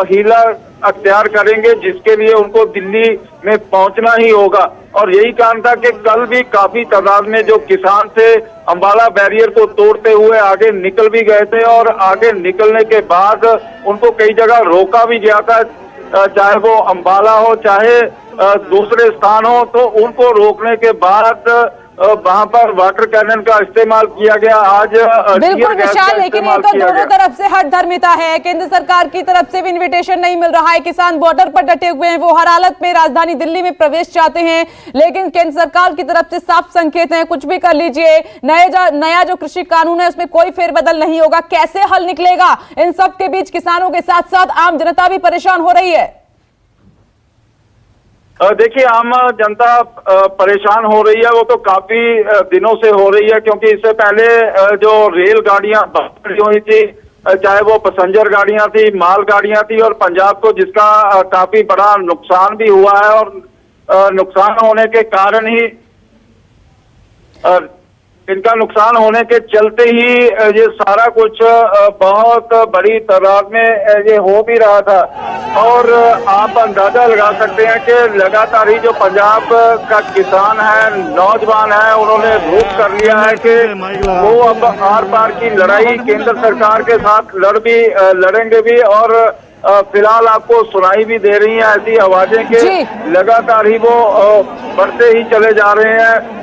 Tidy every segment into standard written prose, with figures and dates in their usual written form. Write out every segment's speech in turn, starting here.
हीला अख्तियार करेंगे, जिसके लिए उनको दिल्ली में पहुंचना ही होगा। और यही कारण था कि कल भी काफी तादाद में जो किसान थे अंबाला बैरियर को तोड़ते हुए आगे निकल भी गए थे, और आगे निकलने के बाद उनको कई जगह रोका भी गया था, चाहे वो अंबाला हो चाहे दूसरे स्थान हो, तो उनको रोकने के बाद वहां पर वाटर कैनन का इस्तेमाल किया गया। आज बिल्कुल विशाल, लेकिन ये तो दोनों तरफ से हठधर्मिता है। केंद्र सरकार की तरफ से भी इनविटेशन नहीं मिल रहा है, किसान बॉर्डर पर डटे हुए हैं, वो हर हालत में राजधानी दिल्ली में प्रवेश चाहते हैं, लेकिन केंद्र सरकार की तरफ से साफ संकेत है कुछ भी कर लीजिए, नया जो कृषि कानून है उसमें कोई फेरबदल नहीं होगा। कैसे हल निकलेगा? इन सब के बीच किसानों के साथ साथ आम जनता भी परेशान हो रही है। देखिए, आम जनता परेशान हो रही है, वो तो काफी दिनों से हो रही है, क्योंकि इससे पहले जो रेलगाड़ियां बंद हुई थी, चाहे वो पैसेंजर गाड़ियां थी, माल गाड़ियां थी, और पंजाब को जिसका काफी बड़ा नुकसान भी हुआ है, और नुकसान होने के कारण ही इनका नुकसान होने के चलते ही ये सारा कुछ बहुत बड़ी तादाद में ये हो भी रहा था। और आप अंदाजा लगा सकते हैं कि लगातार ही जो पंजाब का किसान है, नौजवान है, उन्होंने रूख कर लिया है कि वो अब आर पार की लड़ाई केंद्र सरकार के साथ लड़ेंगे भी। और फिलहाल आपको सुनाई भी दे रही हैं ऐसी आवाजें कि लगातार ही वो बढ़ते ही चले जा रहे हैं।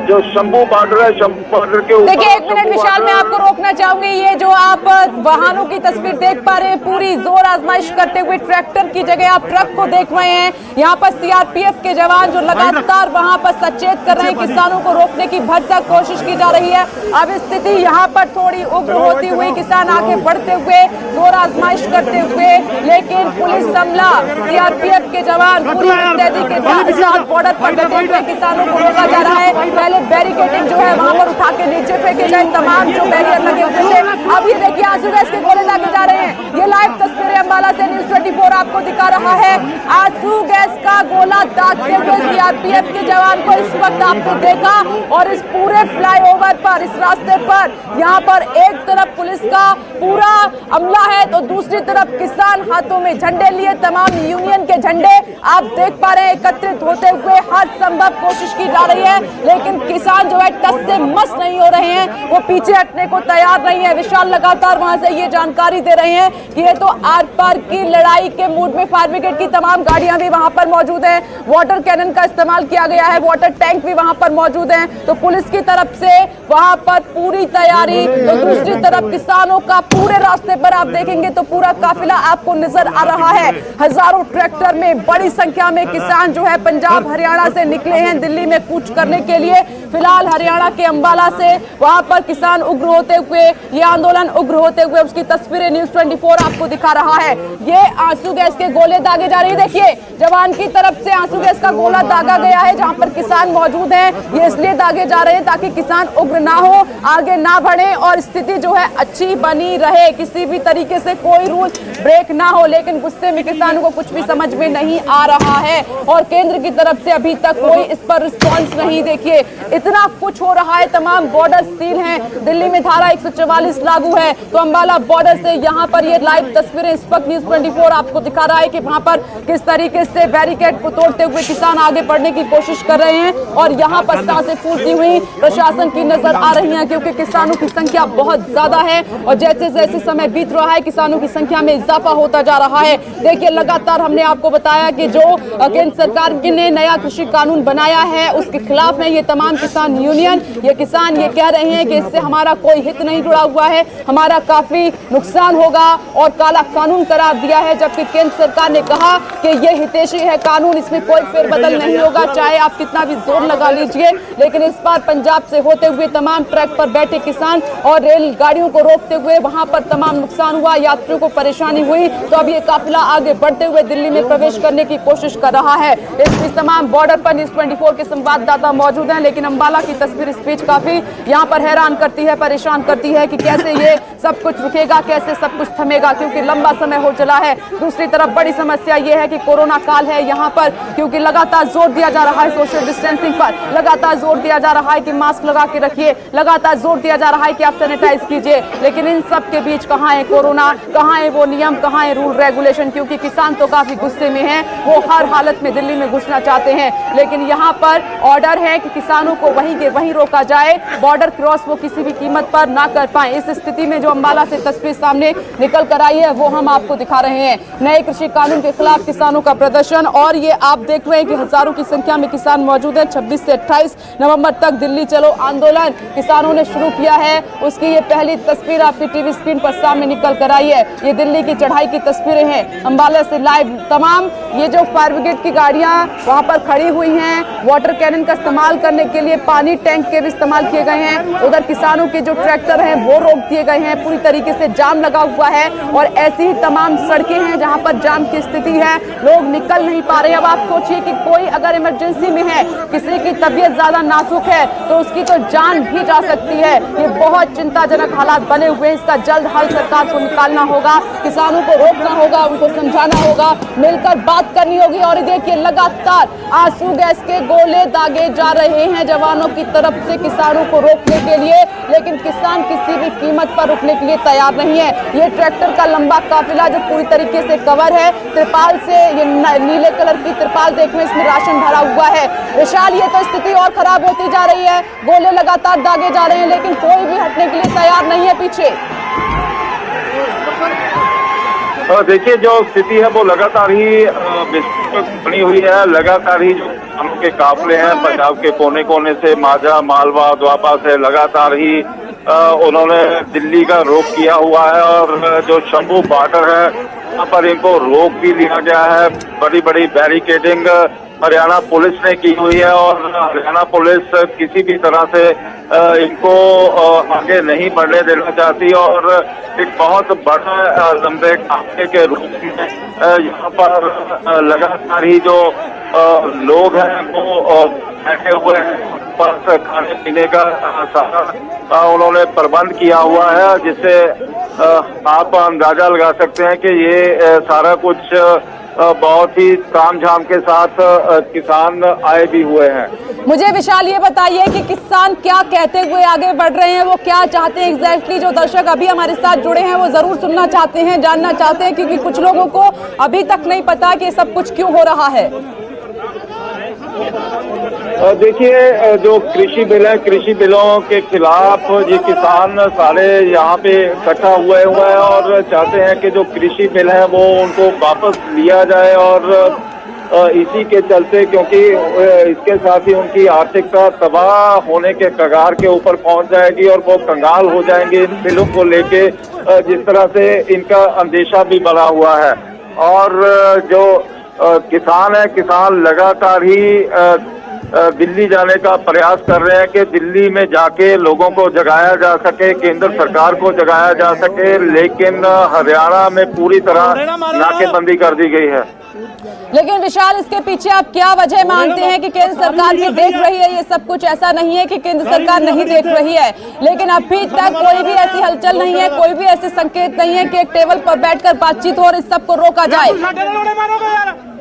जो शंभू बॉर्डर है, शंभू बॉर्डर के ऊपर। देखिए एक मिनट विशाल, मैं आपको रोकना चाहूंगी। ये जो आप वाहनों की तस्वीर देख पा रहे हैं, पूरी जोर आजमाइश करते हुए ट्रैक्टर की जगह आप ट्रक को देख रहे हैं। यहाँ पर सीआरपीएफ के जवान जो लगातार वहां पर सचेत कर रहे हैं, किसानों को रोकने की भरसक कोशिश की जा रही है। अब स्थिति यहाँ पर थोड़ी उग्र होती हुई, किसान आगे बढ़ते हुए, जोर आजमाइश करते हुए, लेकिन पुलिस अमला, सीआरपीएफ के जवान पूरी मुस्तैदी के साथ बॉर्डर पर डटे हुए किसानों को रोका जा रहा है। पहले बैरिकेडिंग जो है वहां पर उठा के नीचे फेंके गए तमाम जो बैरियर लगे हुए थे। अब ये देखिए आंसू गैस के गोले दागे जा रहे हैं। ये लाइव तस्वीरें अंबाला से न्यूज़ 24 आपको दिखा रहा है। आंसू गैस का गोला दागते हुए सीआरपीएफ के जवान को इस वक्त आपने देखा, और इस पूरे फ्लाईओवर पर, इस रास्ते पर, यहाँ पर एक तरफ पुलिस का पूरा अमला है तो दूसरी तरफ किसान हाथों में झंडे लिए, तमाम यूनियन के झंडे आप देख पा रहे हैं एकत्रित होते हुए। हर संभव कोशिश की जा रही है, लेकिन किसान जो है टस से मस नहीं हो रहे हैं, वो पीछे हटने को तैयार नहीं है। विशाल लगातार वहां से ये जानकारी दे रहे हैं कि ये तो आर पार की लड़ाई के मूड में फायर ब्रिगेड की तमाम गाड़ियां भी वहां पर मौजूद हैं, वाटर कैनन का इस्तेमाल किया गया है, वाटर टैंक भी वहां पर मौजूद हैं। तो पुलिस की तरफ से वहां पर पूरी तैयारी, तो दूसरी तरफ किसानों का पूरे रास्ते पर आप देखेंगे तो पूरा काफिला आपको नजर आ रहा है। हजारों ट्रैक्टर में बड़ी संख्या में किसान जो है पंजाब हरियाणा से निकले हैं दिल्ली में कूच करने के लिए। फिलहाल हरियाणा के अंबाला से वहां पर किसान उग्र होते हुए, ये आंदोलन उग्र होते हुए, उसकी तस्वीरें न्यूज़ 24 आपको दिखा रहा है। ये आंसू गैस के गोले दागे जा रहे हैं। देखिए जवान की तरफ से आंसू गैस का गोला दागा गया है जहां पर किसान मौजूद हैं। ये इसलिए दागे जा रहे हैं ताकि किसान उग्र ना हो, आगे ना बढ़े और स्थिति जो है अच्छी बनी रहे, किसी भी तरीके से कोई रूल ब्रेक ना हो। लेकिन गुस्से में किसानों को कुछ भी समझ में नहीं आ रहा है, और केंद्र की तरफ से अभी तक कोई इस पर रिस्पॉन्स नहीं। देखिए इतना कुछ हो रहा है, तमाम बॉर्डर सील हैं, दिल्ली में धारा 144 लागू है, तो अंबाला बॉर्डर से यहाँ पर ये लाइव तस्वीरें इस वक्त न्यूज़ 24 आपको दिखा रहा है कि वहां पर किस तरीके से बैरिकेड को तोड़ते हुए किसान आगे बढ़ने की कोशिश कर रहे हैं। और यहाँ पर सांसें फूलती हुई प्रशासन की नजर आ रही है, क्योंकि किसानों की संख्या बहुत ज्यादा है और जैसे जैसे समय बीत रहा है किसानों की संख्या में इजाफा होता जा रहा है। देखिए लगातार हमने आपको बताया कि जो केंद्र सरकार ने नया कृषि कानून बनाया है उसके खिलाफ में ये तमाम किसान यूनियन, ये किसान ये कह रहे हैं कि इससे हमारा कोई हित नहीं जुड़ा हुआ है, हमारा काफी नुकसान होगा और काला कानून करार दिया है। जबकि केंद्र सरकार ने कहा कि ये हितैषी है कानून, इसमें कोई फेरबदल नहीं होगा, चाहे आप कितना भी जोर लगा लीजिए। लेकिन इस बार पंजाब से होते हुए तमाम ट्रैक पर बैठे किसान और रेलगाड़ियों को रोकते हुए वहां पर तमाम नुकसान हुआ, यात्रियों को परेशानी हुई, तो अब ये काफिला आगे बढ़ते हुए दिल्ली में प्रवेश करने की कोशिश कर रहा है। इस तमाम बॉर्डर पर न्यूज़ 24 के संवाददाता मौजूद हैं, लेकिन अंबाला की तस्वीर इस बीच काफी यहाँ पर हैरान करती है, परेशान करती है कि कैसे ये सब कुछ रुकेगा, कैसे सब कुछ थमेगा, क्योंकि लंबा समय हो चला है। दूसरी दूसरी तरफ बड़ी समस्या ये है कि कोरोना काल है यहाँ पर, क्योंकि लगातार जोर दिया जा रहा है सोशल डिस्टेंसिंग पर, लगातार जोर दिया जा रहा है कि मास्क लगा के रखिए, लगातार जोर दिया जा रहा है कि आप सैनिटाइज कीजिए। लेकिन इन सब के बीच कहाँ है कोरोना, कहाँ है वो नियम, कहाँ है रूल रेगुलेशन? क्योंकि किसान तो काफी गुस्से में हैं, वो हर हालत में दिल्ली में घुसना चाहते हैं, लेकिन यहाँ पर ऑर्डर है कि किसानों को वहीं के वहीं रोका जाए, बॉर्डर क्रॉस वो किसी भी कीमत पर ना कर पाए। इस स्थिति में जो अंबाला से तस्वीर सामने निकल कर आई है वो हम आपको दिखा रहे हैं। नए कृषि कानून के खिलाफ किसानों का प्रदर्शन, और ये आप देख रहे हैं कि हजारों की संख्या में किसान मौजूद है। 26 से 28 नवंबर तक दिल्ली चलो आंदोलन किसानों ने शुरू किया है, उसकी ये पहली तस्वीर आपकी टीवी स्क्रीन पर सामने निकल कर आई है। ये दिल्ली की चढ़ाई की तस्वीरें हैं, अंबाला से लाइव। तमाम ये जो फायर ब्रिगेड की गाड़ियां वहां पर खड़ी हुई हैं, वाटर कैनन का इस्तेमाल करने के लिए पानी टैंक के भी इस्तेमाल किए गए हैं। उधर किसानों के जो ट्रैक्टर हैं वो रोक दिए गए हैं, पूरी तरीके से जाम लगा हुआ है, और ऐसी ही तमाम सड़कें हैं जहां पर जाम की स्थिति है, लोग निकल नहीं पा रहे। अब आप सोचिए कि कोई अगर इमरजेंसी में है, किसी की तबीयत ज्यादा नाजुक है तो उसकी तो जान भी जा सकती है। ये बहुत चिंताजनक हालात बने हुए हैं, इसका जल्द हल सरकार को निकालना होगा, किसानों को रोकना होगा, उनको समझाना होगा, मिलकर बात करनी होगी। और देखिए लगातार आंसू गैस के गोले दागे जा रहे हैं जवानों की तरफ से किसानों को रोकने के लिए, लेकिन किसान किसी भी कीमत पर रुकने के लिए तैयार नहीं है। ये ट्रैक्टर का लंबा काफिला जो पूरी तरीके से कवर है त्रिपाल से, ये नीले कलर की त्रिपाल देखने, इसमें राशन भरा हुआ है। विशाल, ये तो स्थिति और खराब होती जा रही है, गोले लगातार दागे जा रहे हैं, लेकिन कोई भी हटने के लिए तैयार नहीं है पीछे। देखिए जो स्थिति है वो लगातार ही बनी हुई है, लगातार ही जो किसानों के काफिले हैं पंजाब के कोने कोने से, माझा, मालवा, द्वापा से लगातार ही उन्होंने दिल्ली का रोक किया हुआ है, और जो शंभू बॉर्डर है वहाँ पर इनको रोक भी लिया गया है। बड़ी बड़ी बैरिकेडिंग हरियाणा पुलिस ने की हुई है, और हरियाणा पुलिस किसी भी तरह से इनको आगे नहीं बढ़ने देना चाहती, और एक बहुत बड़ा लंबे काफिले के रूप में यहाँ पर लगातार ही जो लोग हैं वो बैठे हुए हैं, पर खाने पीने का सारा उन्होंने प्रबंध किया हुआ है, जिससे आप अंदाजा लगा सकते हैं कि ये सारा कुछ बहुत ही तामझाम के साथ किसान आए भी हुए हैं। मुझे विशाल ये बताइए कि किसान क्या कहते हुए आगे बढ़ रहे हैं, वो क्या चाहते हैं एग्जैक्टली? जो दर्शक अभी हमारे साथ जुड़े हैं वो जरूर सुनना चाहते हैं, जानना चाहते हैं, क्योंकि कुछ लोगों को अभी तक नहीं पता कि सब कुछ क्यों हो रहा है। देखिए जो कृषि बिल है, कृषि बिलों के खिलाफ ये किसान सारे यहाँ पे इकट्ठा हुए हैं और चाहते हैं कि जो कृषि बिल है वो उनको वापस लिया जाए, और इसी के चलते, क्योंकि इसके साथ ही उनकी आर्थिकता तबाह होने के कगार के ऊपर पहुंच जाएगी और वो कंगाल हो जाएंगे इन बिलों को लेके, जिस तरह से इनका अंदेशा भी बना हुआ है। और जो किसान है, किसान लगातार ही दिल्ली जाने का प्रयास कर रहे हैं कि दिल्ली में जाके लोगों को जगाया जा सके, केंद्र सरकार को जगाया जा सके, लेकिन हरियाणा में पूरी तरह नाकेबंदी कर दी गई है। लेकिन विशाल, इसके पीछे आप क्या वजह मानते हैं कि केंद्र सरकार भी देख रही है ये सब कुछ? ऐसा नहीं है कि केंद्र सरकार नहीं देख रही है, लेकिन अभी तक कोई भी ऐसी हलचल नहीं है, कोई भी ऐसे संकेत नहीं है कि एक टेबल पर बैठकर बातचीत हो और इस सब को रोका जाए।